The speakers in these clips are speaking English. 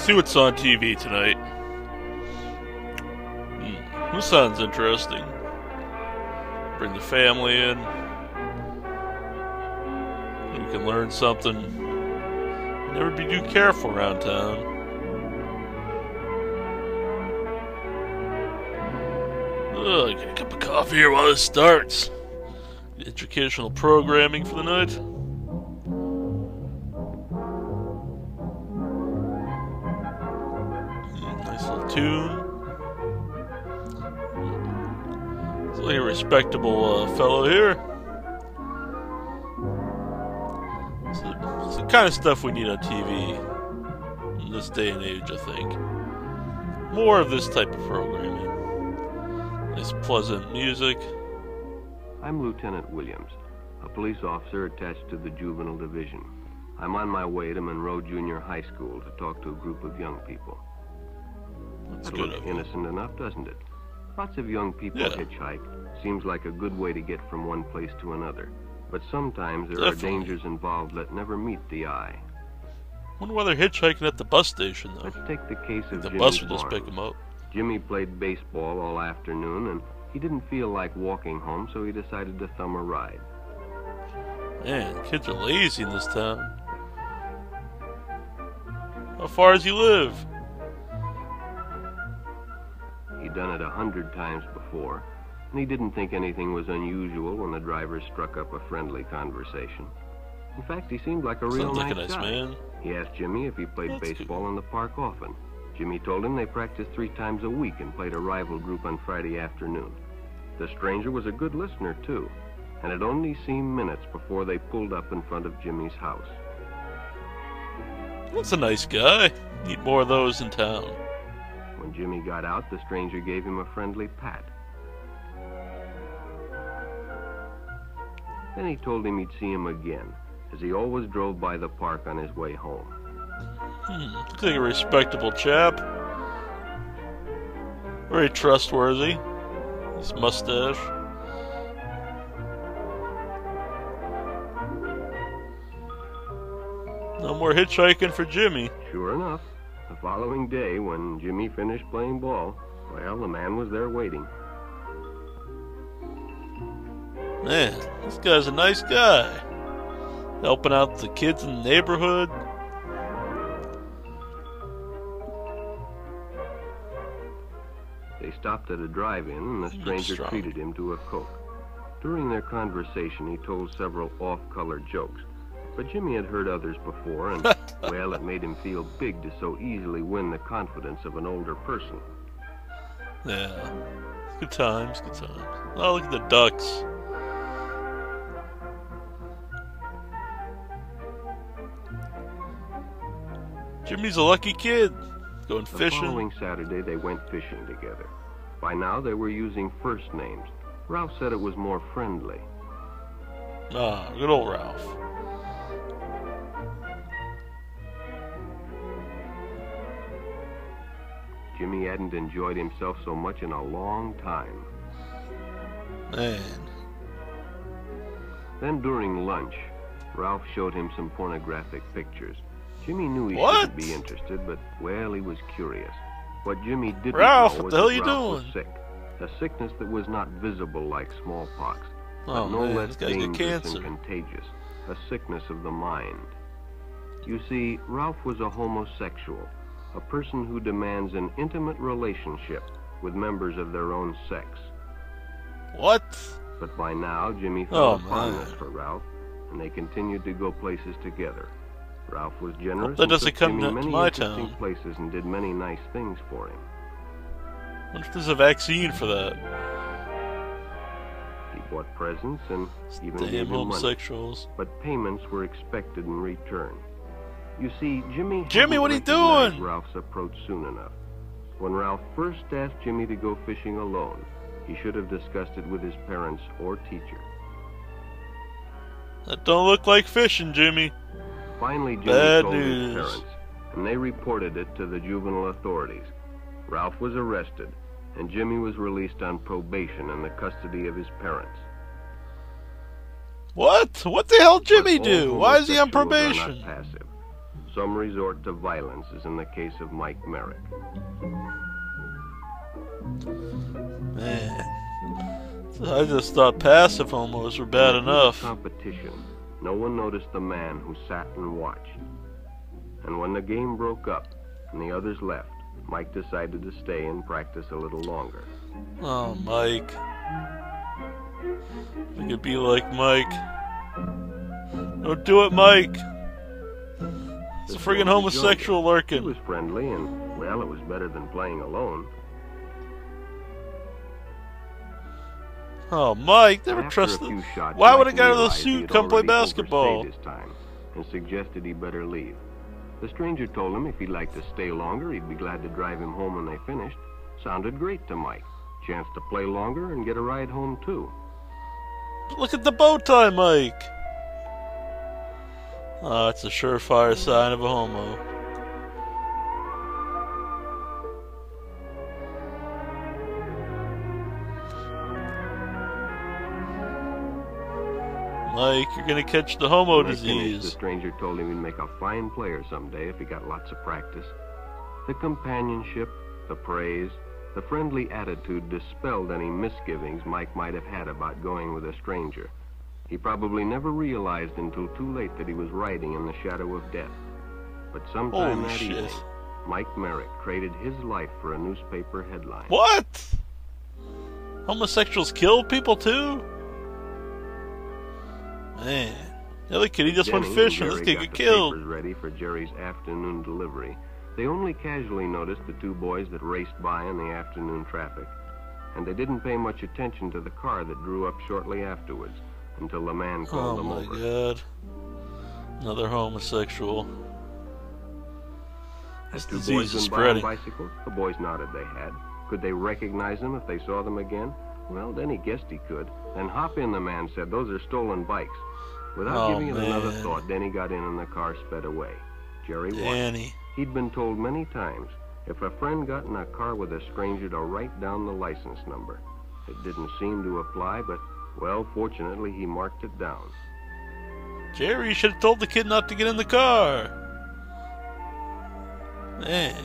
see what's on TV tonight. This sounds interesting. Bring the family in. We can learn something. Never be too careful around town. Get a cup of coffee here while this starts. Educational programming for the night. Nice little tune. It's like a respectable fellow here. It's the kind of stuff we need on TV in this day and age, I think. More of this type of programming. Nice pleasant music. I'm Lieutenant Williams, a police officer attached to the Juvenile Division. I'm on my way to Monroe Junior High School to talk to a group of young people. That's That good looks of you. innocent enough, doesn't it? Lots of young people hitchhike. Seems like a good way to get from one place to another. But sometimes there are dangers involved that never meet the eye. Wonder why they're hitchhiking at the bus station, though. Let's take the case of The Jimmy bus would just Barnes. pick them up. Jimmy played baseball all afternoon, and he didn't feel like walking home, so he decided to thumb a ride. Man, kids are lazy in this town. How far does he live? He'd done it 100 times before, and he didn't think anything was unusual when the driver struck up a friendly conversation. In fact, he seemed like a real Sounds like nice a nice guy. man. He asked Jimmy if he played That's baseball in the park often. Jimmy told him they practiced 3 times a week and played a rival group on Friday afternoon. The stranger was a good listener, too, and it only seemed minutes before they pulled up in front of Jimmy's house. That's a nice guy. Need more of those in town. When Jimmy got out, the stranger gave him a friendly pat. Then he told him he'd see him again, as he always drove by the park on his way home. Looks like a respectable chap. Very trustworthy. His mustache. No more hitchhiking for Jimmy. Sure enough, the following day, when Jimmy finished playing ball, well, the man was there waiting. Man, this guy's a nice guy. Helping out the kids in the neighborhood. They stopped at a drive-in, and the stranger treated him to a Coke. During their conversation, he told several off-color jokes. But Jimmy had heard others before, and, well, it made him feel big to so easily win the confidence of an older person. Yeah. Good times, good times. Oh, look at the ducks. Jimmy's a lucky kid. Going fishing. The following Saturday, they went fishing together. By now, they were using first names. Ralph said it was more friendly. Ah, good old Ralph. Jimmy hadn't enjoyed himself so much in a long time. Man. Then during lunch, Ralph showed him some pornographic pictures. Jimmy knew he shouldn't be interested, but, well, he was curious. What Jimmy didn't Ralph, know what was the hell that you Ralph was doing? sick. A sickness that was not visible like smallpox, but Oh, no man, less this guy's got dangerous cancer. and contagious. A sickness of the mind. You see, Ralph was a homosexual, a person who demands an intimate relationship with members of their own sex. What? But by now, Jimmy felt a man. fondness for Ralph, and they continued to go places together. Ralph was generous that and doesn't took come Jimmy to many my interesting town. places and did many nice things for him. Wonder if there's a vaccine for that. He bought presents and even Damn gave him money. homosexuals. But payments were expected in return. You see, Jimmy what are you hadn't recognized doing? Ralph's approach soon enough. When Ralph first asked Jimmy to go fishing alone, he should have discussed it with his parents or teacher. That don't look like fishing, Jimmy. Finally, Jimmy Bad told news. his parents, and they reported it to the juvenile authorities. Ralph was arrested, and Jimmy was released on probation in the custody of his parents. What? What the hell did Jimmy But do? all Why is he on homosexuals are not probation? passive. some resort to violence, as in the case of Mike Merrick. Man, I just thought passive homos were bad enough. Competition. No one noticed the man who sat and watched. And when the game broke up and the others left, Mike decided to stay and practice a little longer. Oh, Mike. We could be like Mike. Don't do it, Mike. It's a friggin' homosexual lurking. He was friendly, and, well, it was better than playing alone. Oh, Mike, never trusted. Why would a guy with a suit come play basketball? His time and suggested he better leave. The stranger told him if he'd like to stay longer, he'd be glad to drive him home when they finished. Sounded great to Mike. Chance to play longer and get a ride home, too. Look at the bow tie, Mike. Oh, it's a surefire sign of a homo. Mike, you're gonna catch the homo disease. The stranger told him he'd make a fine player someday if he got lots of practice. The companionship, the praise, the friendly attitude dispelled any misgivings Mike might have had about going with a stranger. He probably never realized until too late that he was riding in the shadow of death. But sometime that evening, Mike Merrick traded his life for a newspaper headline. What? Homosexuals kill people too? Man, the other kid, he just went fishing. This kid got killed. Papers ready for Jerry's afternoon delivery. They only casually noticed the two boys that raced by in the afternoon traffic, and they didn't pay much attention to the car that drew up shortly afterwards until the man called them over. Oh my God! Another homosexual. This disease is spreading. Bicycles? The boys nodded they had. Could they recognize them if they saw them again? Well, Denny guessed he could. Then hop in, the man said. Those are stolen bikes. Without giving it another thought, Denny got in and the car sped away. Jerry watched. He'd been told many times, if a friend got in a car with a stranger, to write down the license number. It didn't seem to apply, but, well, fortunately, he marked it down. Jerry, you should have told the kid not to get in the car. Man,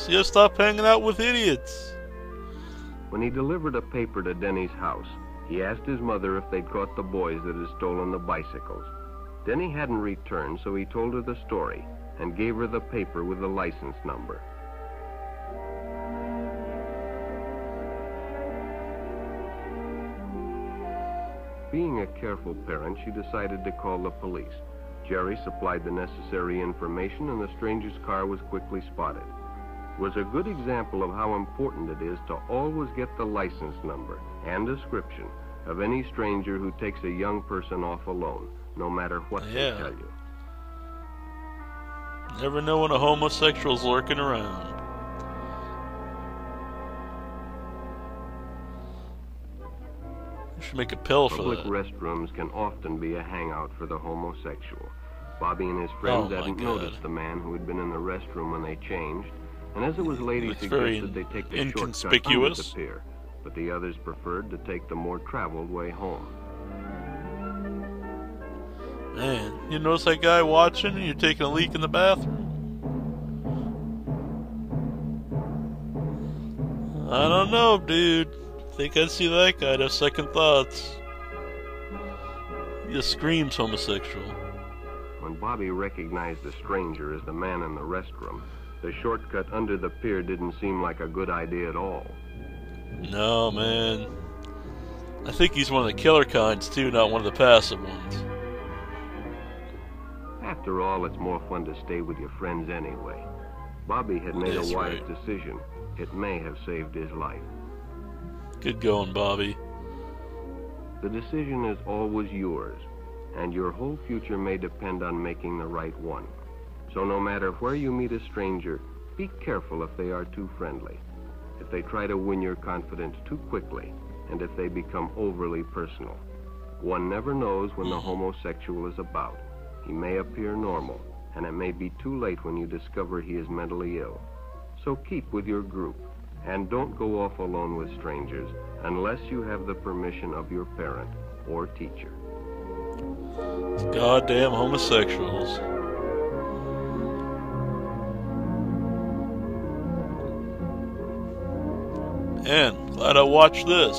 you gotta stop hanging out with idiots. When he delivered a paper to Denny's house, he asked his mother if they'd caught the boys that had stolen the bicycles. Denny hadn't returned, so he told her the story and gave her the paper with the license number. Being a careful parent, she decided to call the police. Jerry supplied the necessary information, and the stranger's car was quickly spotted. It was a good example of how important it is to always get the license number and description of any stranger who takes a young person off alone, no matter what they tell you. Never know when a homosexual's lurking around. You should make a pill for that. Public restrooms can often be a hangout for the homosexual. Bobby and his friends hadn't noticed the man who had been in the restroom when they changed, and as it was late, he suggested they take the shortcut under the pier, but the others preferred to take the more traveled way home. Man, you notice that guy watching and you're taking a leak in the bathroom? I don't know, dude. Think I'd see that guy to have second thoughts. He just screams homosexual. When Bobby recognized the stranger as the man in the restroom, the shortcut under the pier didn't seem like a good idea at all. No, man. I think he's one of the killer kinds, too, not one of the passive ones. After all, it's more fun to stay with your friends anyway. Bobby had made a wise decision. It may have saved his life. Good going, Bobby. The decision is always yours, and your whole future may depend on making the right one. So no matter where you meet a stranger, be careful if they are too friendly, if they try to win your confidence too quickly, and if they become overly personal. One never knows when the homosexual is about. He may appear normal, and it may be too late when you discover he is mentally ill. So keep with your group, and don't go off alone with strangers unless you have the permission of your parent or teacher. Goddamn homosexuals. And glad I watched this.